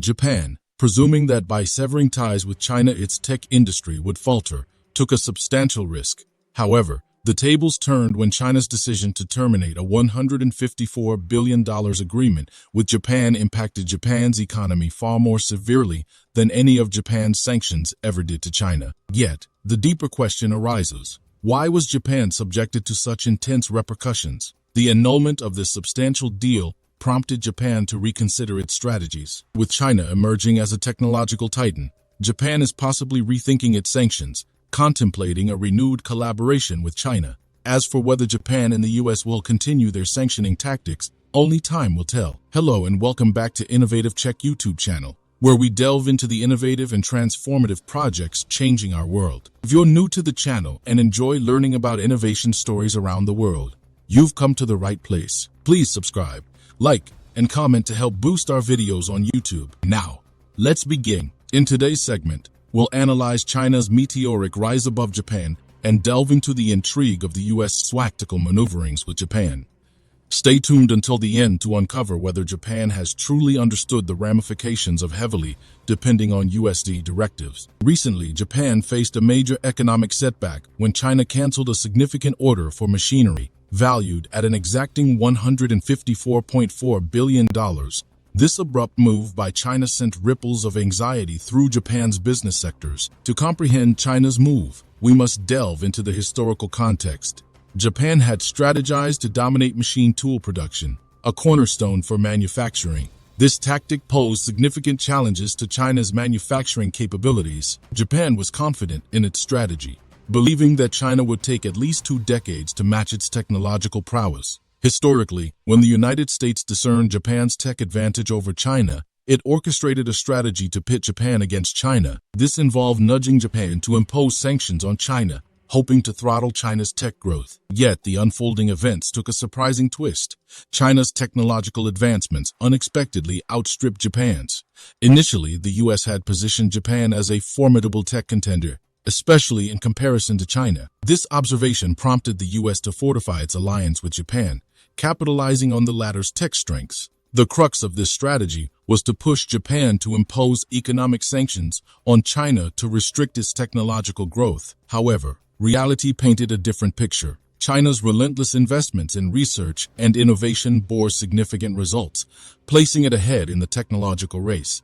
Japan, presuming that by severing ties with China its tech industry would falter, took a substantial risk. However, the tables turned when China's decision to terminate a $154 billion agreement with Japan impacted Japan's economy far more severely than any of Japan's sanctions ever did to China. Yet, the deeper question arises: why was Japan subjected to such intense repercussions? The annulment of this substantial deal prompted Japan to reconsider its strategies. With China emerging as a technological titan, Japan is possibly rethinking its sanctions, contemplating a renewed collaboration with China. As for whether Japan and the US will continue their sanctioning tactics, only time will tell. Hello and welcome back to Innovative Check YouTube channel, where we delve into the innovative and transformative projects changing our world. If you're new to the channel and enjoy learning about innovation stories around the world, you've come to the right place. Please subscribe, like, and comment to help boost our videos on YouTube. Now, let's begin. In today's segment, we'll analyze China's meteoric rise above Japan and delve into the intrigue of the U.S. tactical maneuverings with Japan. Stay tuned until the end to uncover whether Japan has truly understood the ramifications of heavily depending on USD directives. Recently, Japan faced a major economic setback when China canceled a significant order for machinery valued at an exacting $154.4 billion. This abrupt move by China sent ripples of anxiety through Japan's business sectors. To comprehend China's move, we must delve into the historical context. Japan had strategized to dominate machine tool production, a cornerstone for manufacturing. This tactic posed significant challenges to China's manufacturing capabilities. Japan was confident in its strategy, believing that China would take at least 2 decades to match its technological prowess. Historically, when the United States discerned Japan's tech advantage over China, it orchestrated a strategy to pit Japan against China. This involved nudging Japan to impose sanctions on China, hoping to throttle China's tech growth. Yet, the unfolding events took a surprising twist. China's technological advancements unexpectedly outstripped Japan's. Initially, the U.S. had positioned Japan as a formidable tech contender, especially in comparison to China. This observation prompted the U.S. to fortify its alliance with Japan, capitalizing on the latter's tech strengths. The crux of this strategy was to push Japan to impose economic sanctions on China to restrict its technological growth. However, reality painted a different picture. China's relentless investments in research and innovation bore significant results, placing it ahead in the technological race.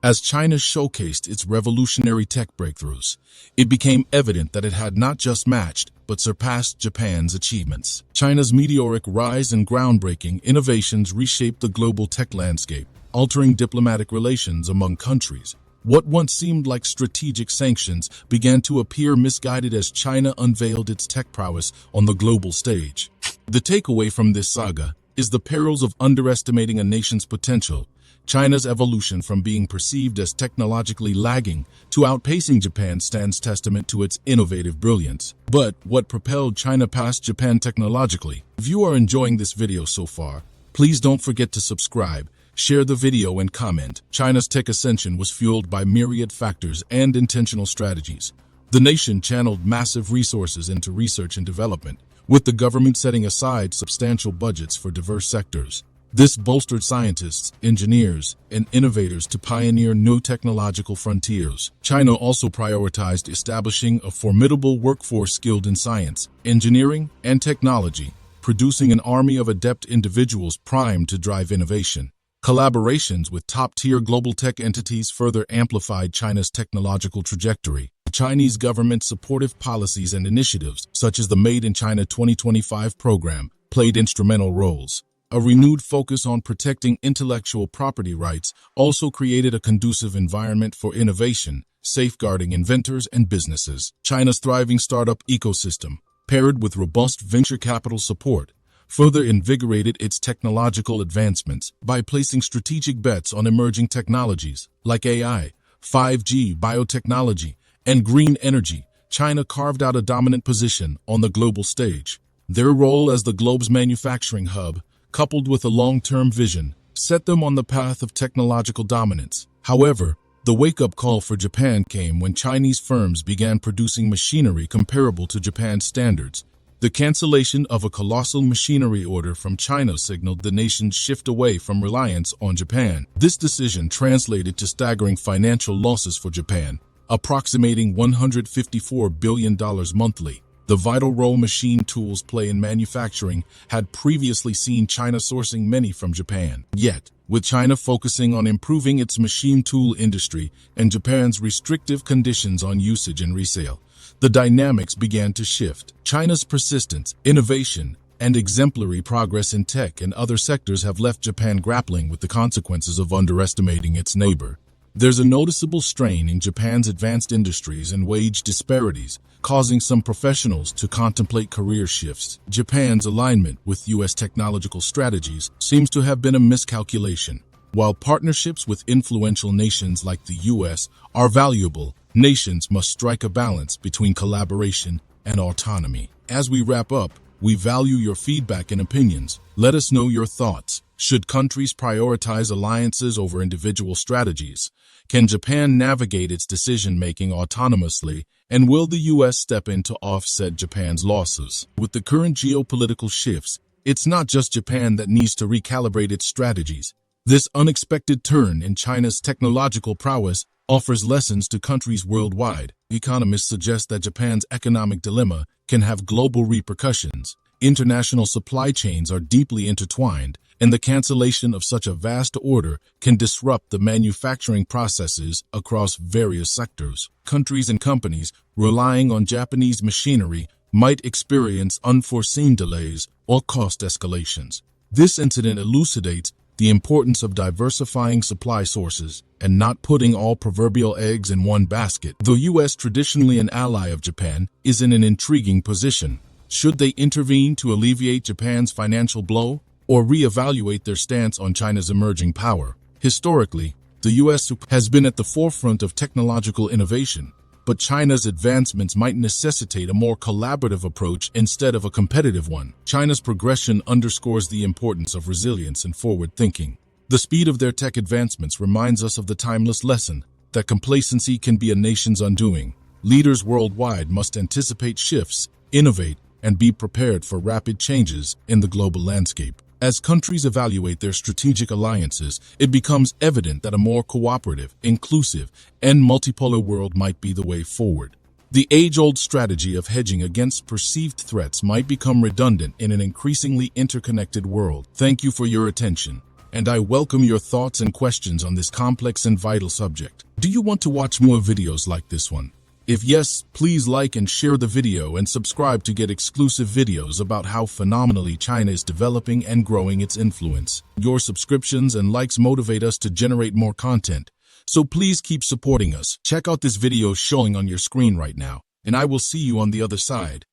As China showcased its revolutionary tech breakthroughs, it became evident that it had not just matched but surpassed Japan's achievements. China's meteoric rise and groundbreaking innovations reshaped the global tech landscape, altering diplomatic relations among countries. What once seemed like strategic sanctions began to appear misguided as China unveiled its tech prowess on the global stage. The takeaway from this saga is the perils of underestimating a nation's potential. China's evolution from being perceived as technologically lagging to outpacing Japan stands testament to its innovative brilliance. But what propelled China past Japan technologically? If you are enjoying this video so far, please don't forget to subscribe, share the video, and comment. China's tech ascension was fueled by myriad factors and intentional strategies. The nation channeled massive resources into research and development, with the government setting aside substantial budgets for diverse sectors. This bolstered scientists, engineers, and innovators to pioneer new technological frontiers. China also prioritized establishing a formidable workforce skilled in science, engineering, and technology, producing an army of adept individuals primed to drive innovation. Collaborations with top-tier global tech entities further amplified China's technological trajectory. The Chinese government's supportive policies and initiatives, such as the Made in China 2025 program, played instrumental roles. A renewed focus on protecting intellectual property rights also created a conducive environment for innovation, safeguarding inventors and businesses. China's thriving startup ecosystem, paired with robust venture capital support, further invigorated its technological advancements by placing strategic bets on emerging technologies like AI, 5G, biotechnology, and green energy. China carved out a dominant position on the global stage. Their role as the globe's manufacturing hub, coupled with a long-term vision, set them on the path of technological dominance. However, the wake-up call for Japan came when Chinese firms began producing machinery comparable to Japan's standards. The cancellation of a colossal machinery order from China signaled the nation's shift away from reliance on Japan. This decision translated to staggering financial losses for Japan, approximating $154 billion monthly. The vital role machine tools play in manufacturing had previously seen China sourcing many from Japan. Yet, with China focusing on improving its machine tool industry and Japan's restrictive conditions on usage and resale, the dynamics began to shift. China's persistence, innovation, and exemplary progress in tech and other sectors have left Japan grappling with the consequences of underestimating its neighbor. There's a noticeable strain in Japan's advanced industries and wage disparities, causing some professionals to contemplate career shifts. Japan's alignment with U.S. technological strategies seems to have been a miscalculation. While partnerships with influential nations like the U.S. are valuable, nations must strike a balance between collaboration and autonomy. As we wrap up, we value your feedback and opinions. Let us know your thoughts. Should countries prioritize alliances over individual strategies? Can Japan navigate its decision-making autonomously? And will the U.S. step in to offset Japan's losses? With the current geopolitical shifts, it's not just Japan that needs to recalibrate its strategies. This unexpected turn in China's technological prowess offers lessons to countries worldwide. Economists suggest that Japan's economic dilemma can have global repercussions. International supply chains are deeply intertwined, and the cancellation of such a vast order can disrupt the manufacturing processes across various sectors. Countries and companies relying on Japanese machinery might experience unforeseen delays or cost escalations. This incident elucidates the importance of diversifying supply sources and not putting all proverbial eggs in one basket. The U.S., traditionally an ally of Japan, is in an intriguing position. Should they intervene to alleviate Japan's financial blow, or reevaluate their stance on China's emerging power? Historically, the U.S. has been at the forefront of technological innovation, but China's advancements might necessitate a more collaborative approach instead of a competitive one. China's progression underscores the importance of resilience and forward thinking. The speed of their tech advancements reminds us of the timeless lesson that complacency can be a nation's undoing. Leaders worldwide must anticipate shifts, innovate, and be prepared for rapid changes in the global landscape. As countries evaluate their strategic alliances, it becomes evident that a more cooperative, inclusive, and multipolar world might be the way forward. The age-old strategy of hedging against perceived threats might become redundant in an increasingly interconnected world. Thank you for your attention, and I welcome your thoughts and questions on this complex and vital subject. Do you want to watch more videos like this one? If yes, please like and share the video and subscribe to get exclusive videos about how phenomenally China is developing and growing its influence. Your subscriptions and likes motivate us to generate more content, so please keep supporting us. Check out this video showing on your screen right now, and I will see you on the other side.